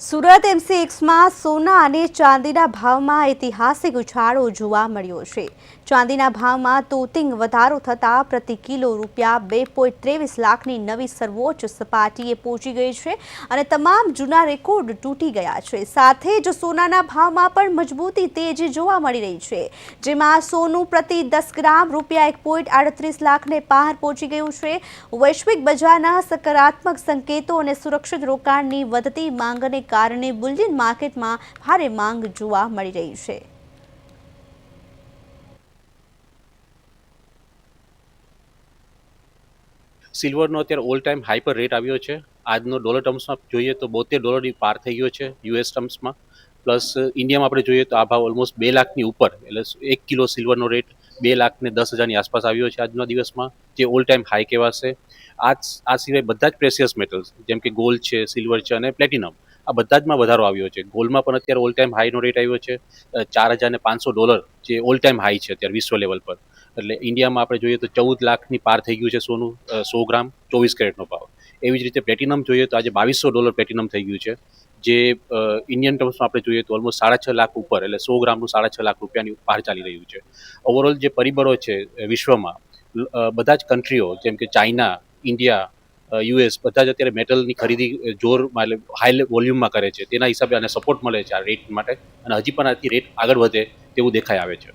સુરત એમસીએક્સમાં સોના અને ચાંદીના ભાવમાં ઐતિહાસિક ઉછાળો જોવા મળ્યો છે। ચાંદીના ભાવમાં તોતિંગ વધારો થતાં પ્રતિ કિલો ₹2.23 લાખની નવી સર્વોચ્ચ સપાટીએ પહોંચી ગઈ છે અને તમામ જૂના રેકોર્ડ તૂટી ગયા છે। સાથે જ સોનાના ભાવમાં પણ મજબૂતી તેજી જોવા મળી રહી છે, જેમાં સોનું પ્રતિ 10 ગ્રામ ₹1.38 લાખને પાર પહોંચી ગયું છે। વૈશ્વિક બજારના સકારાત્મક સંકેતો અને સુરક્ષિત રોકાણની વધતી માંગને કારણે બુલિયન માર્કેટમાં ભારે માંગ જોવા મળી રહી છે। સિલ્વરનો અત્યારે ઓલ ટાઈમ હાઈ પર રેટ આવ્યો છે। આજનો ડોલર ટર્મ્સમાં જોઈએ તો $72 પાર થઈ ગયો છે યુએસ ટર્મ્સમાં। પ્લસ ઇન્ડિયામાં આપણે જોઈએ તો આ ભાવ ઓલમોસ્ટ 2 લાખની ઉપર, એટલે 1 કિલો સિલ્વરનો રેટ 2,10,000ની આસપાસ આવ્યો છે આજના દિવસમાં, જે ઓલ ટાઈમ હાઈ કહેવાશે। આ સિવાય બધા જ પ્રેશિયસ મેટલ્સ જેમ કે ગોલ્ડ છે, સિલ્વર છે અને પ્લેટિનમ, આ બધા જમાં વધારો આવ્યો છે। ગોલ્ડમાં પણ અત્યારે ઓલ ટાઈમ હાઈનો રેટ આવ્યો છે $4,500, જે ઓલ ટાઈમ હાઈ છે અત્યારે વિશ્વ લેવલ પર। એટલે ઇન્ડિયામાં આપણે જોઈએ તો 14 લાખની પાર થઈ ગયું છે સોનું, 100 ગ્રામ 24 કેરેટનો ભાવ। એવી જ રીતે પ્લેટિનમ જોઈએ તો આજે $2,200 પ્લેટિનમ થઈ ગયું છે, જે ઇન્ડિયન ટર્મ્સમાં આપણે જોઈએ તો ઓલમોસ્ટ 6.5 લાખ ઉપર, એટલે 100 ગ્રામનું 6.5 લાખ રૂપિયાની બહાર ચાલી રહ્યું છે। ઓવરઓલ જે પરિબળો છે વિશ્વમાં, બધા જ કન્ટ્રીઓ જેમ કે ચાઇના, ઇન્ડિયા, યુએસ બધા જ અત્યારે મેટલની ખરીદી હાઈ વોલ્યુમમાં કરે છે। તેના હિસાબે આને સપોર્ટ મળે છે આ રેટ માટે, અને હજી પણ આથી રેટ આગળ વધે તેવું દેખાઈ આવે છે।